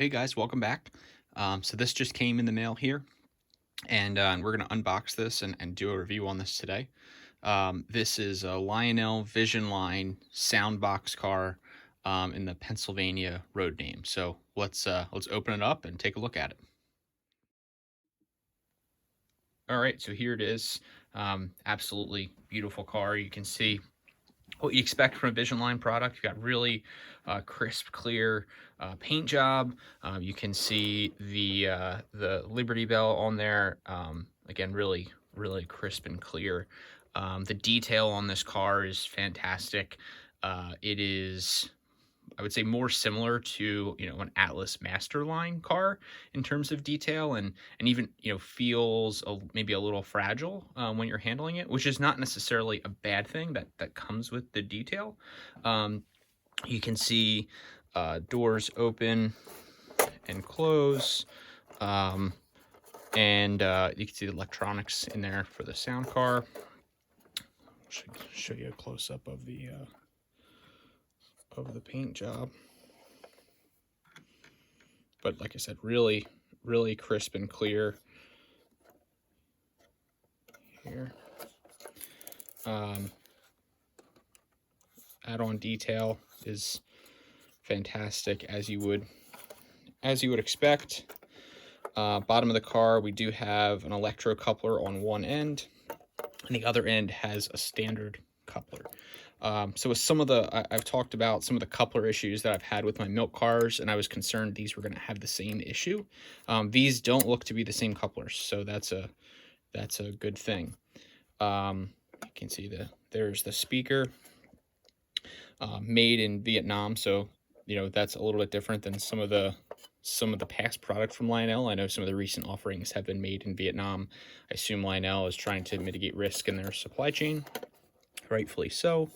Hey guys, welcome back. So this just came in the mail here, and we're going to unbox this and do a review on this today. This is a Lionel Vision Line sound box car in the Pennsylvania road name. So let's open it up and take a look at it. All right, so here it is. Absolutely beautiful car. You can see what you expect from a Vision Line product. You got really crisp, clear paint job. You can see the Liberty Bell on there. Again, really crisp and clear. The detail on this car is fantastic. It is, I would say, more similar to an Atlas Masterline car in terms of detail, and even feels maybe a little fragile when you're handling it, which is not necessarily a bad thing. That comes with the detail. You can see doors open and close, and you can see the electronics in there for the sound car. Should show you a close-up of the paint job. But like I said, really crisp and clear here. Add-on detail is fantastic, as you would expect. Bottom of the car, we do have an electro coupler on one end, and the other end has a standard coupler. So with some of I've talked about some of the coupler issues that I've had with my milk cars, and I was concerned these were going to have the same issue. These don't look to be the same couplers, so that's a good thing. You can see there's the speaker, made in Vietnam, so that's a little bit different than some of the past product from Lionel. I know some of the recent offerings have been made in Vietnam. I assume Lionel is trying to mitigate risk in their supply chain, rightfully so.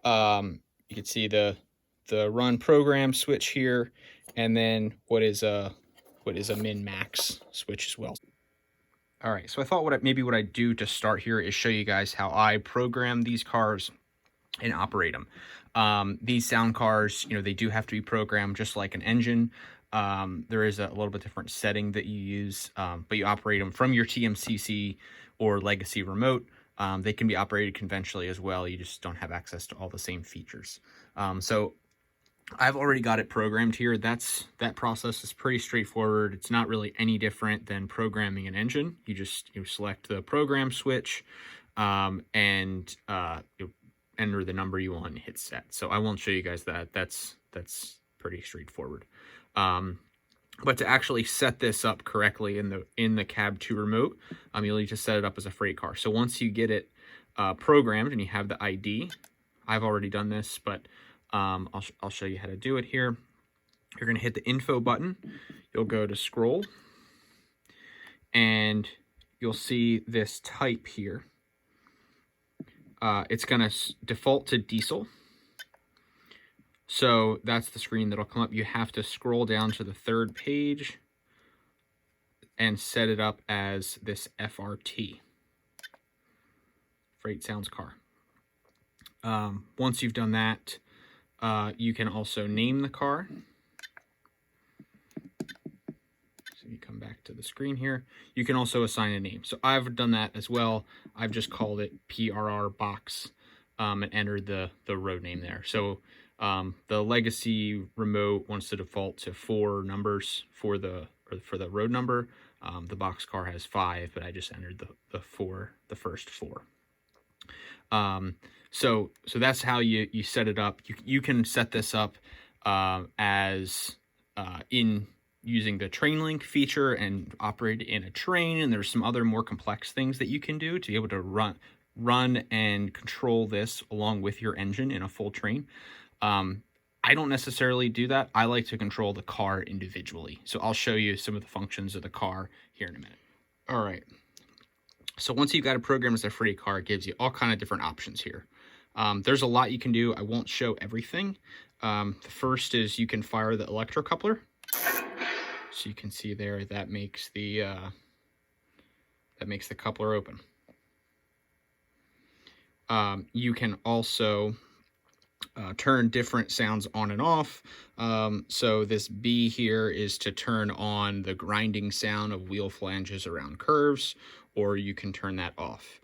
You can see the run program switch here, and then what is a min max switch as well. All right, so I thought what I'd do to start here is show you guys how I program these cars and operate them. These sound cars, they do have to be programmed just like an engine. There is a little bit different setting that you use, but you operate them from your TMCC or legacy remote. They can be operated conventionally as well. You just don't have access to all the same features. So I've already got it programmed here. That process is pretty straightforward. It's not really any different than programming an engine. You just select the program switch, and you enter the number you want and hit set. So I won't show you guys that. That's pretty straightforward. But to actually set this up correctly in the Cab 2 remote, you'll need to set it up as a freight car. So once you get it programmed and you have the ID, I've already done this, but I'll show you how to do it here. You're going to hit the info button. You'll go to scroll, and you'll see this type here. It's going to default to diesel. So that's the screen that'll come up. You have to scroll down to the third page and set it up as this FRT, Freight Sounds Car. Once you've done that, you can also name the car. So you come back to the screen here. You can also assign a name. So I've done that as well. I've just called it PRR Box and entered the road name there. So the legacy remote wants to default to 4 numbers for the road number. The Boxcar has 5, but I just entered the first 4. So that's how you set it up. You can set this up as in using the train link feature and operate in a train, and there's some other more complex things that you can do to be able to run and control this along with your engine in a full train. I don't necessarily do that. I like to control the car individually. So I'll show you some of the functions of the car here in a minute. All right. So once you've got a program as a freight car, it gives you all kind of different options here. There's a lot you can do. I won't show everything. The first is you can fire the Electro Coupler. So you can see there that makes the coupler open. You can also turn different sounds on and off. So this B here is to turn on the grinding sound of wheel flanges around curves, or you can turn that off.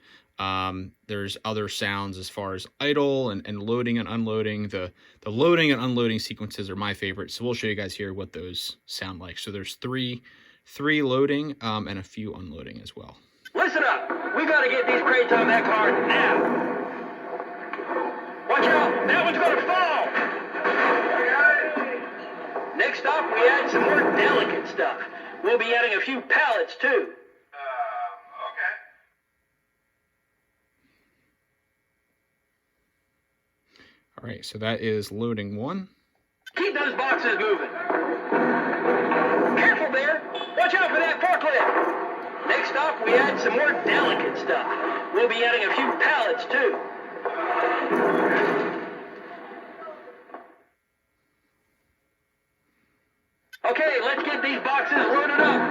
There's other sounds as far as idle and loading and unloading. The loading and unloading sequences are my favorite, so we'll show you guys here what those sound like. So there's three loading and a few unloading as well. Listen up! We gotta get these crates on that car now! Watch out! That one's gonna fall! Next up, we add some more delicate stuff. We'll be adding a few pallets, too. Okay. All right, so that is loading 1. Keep those boxes moving. Careful there! Watch out for that forklift! Next up, we add some more delicate stuff. We'll be adding a few pallets, too. Okay, let's get these boxes loaded up.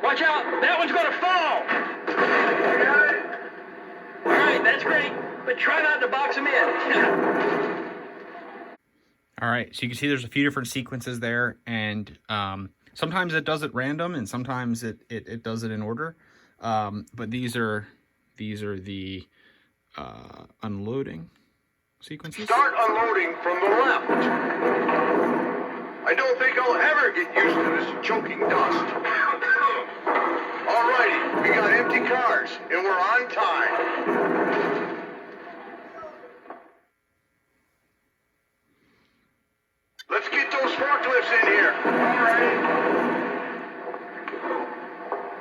Watch out, that one's gonna fall. All right, that's great, but try not to box them in. All right, so you can see there's a few different sequences there, and sometimes it does it random, and sometimes it does it in order. But these are the unloading sequences. Start unloading from the left. I don't think I'll ever get used to this choking dust. Alrighty, we got empty cars, and we're on time. Let's get those forklifts in here. Alright.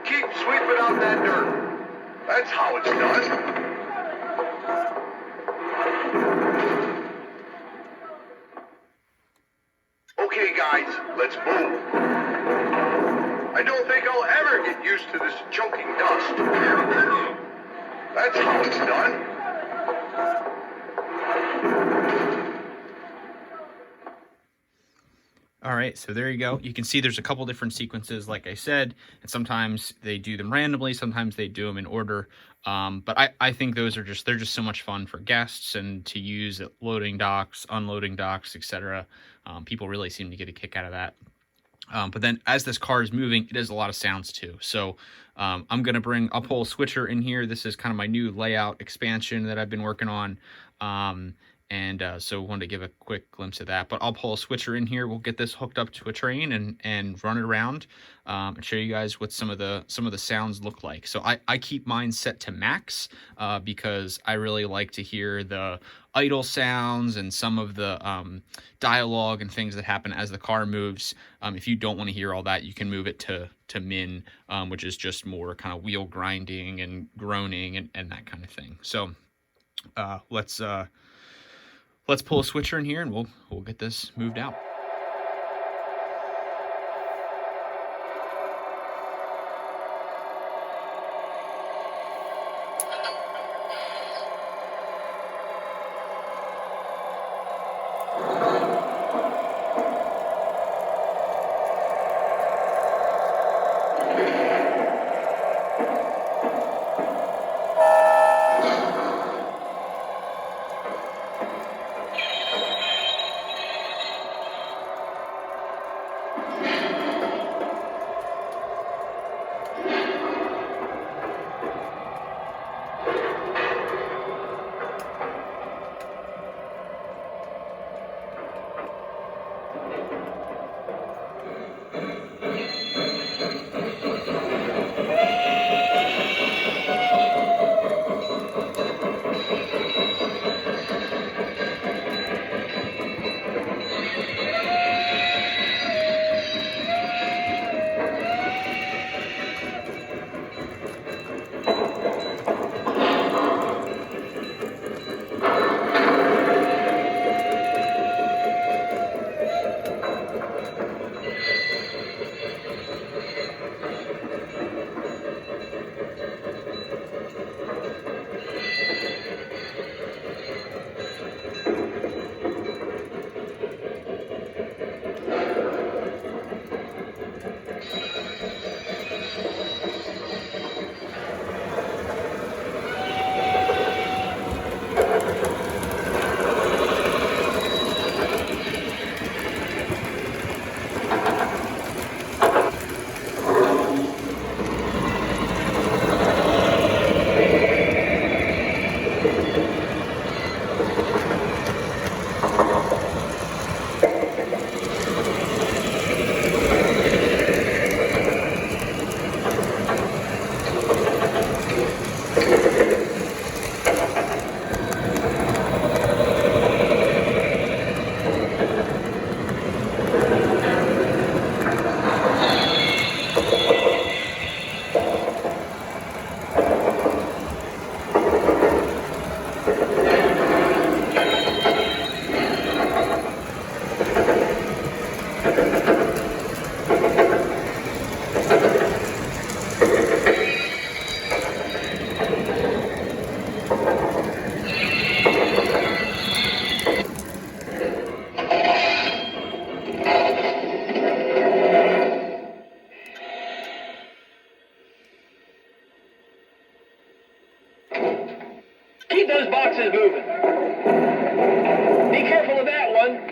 Keep sweeping out that dirt. That's how it's done. Okay, guys, let's move. I don't think I'll ever get used to this choking dust. That's how it's done. All right, so there you go. You can see there's a couple different sequences, like I said, and sometimes they do them randomly, sometimes they do them in order. But I think they're just so much fun for guests and to use at loading docks, unloading docks, etc. People really seem to get a kick out of that. But then as this car is moving, it has a lot of sounds too. So I'm going to bring a pull switcher in here. This is kind of my new layout expansion that I've been working on. So wanted to give a quick glimpse of that, but I'll pull a switcher in here. We'll get this hooked up to a train and run it around and show you guys what some of the sounds look like. So I keep mine set to max because I really like to hear the idle sounds and some of the dialogue and things that happen as the car moves. If you don't want to hear all that, you can move it to min, which is just more kind of wheel grinding and groaning and that kind of thing. So let's pull a switcher in here and we'll get this moved out.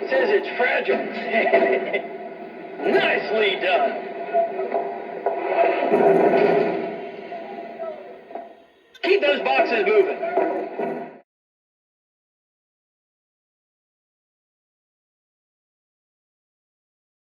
says it's fragile. Nicely done. Keep those boxes moving.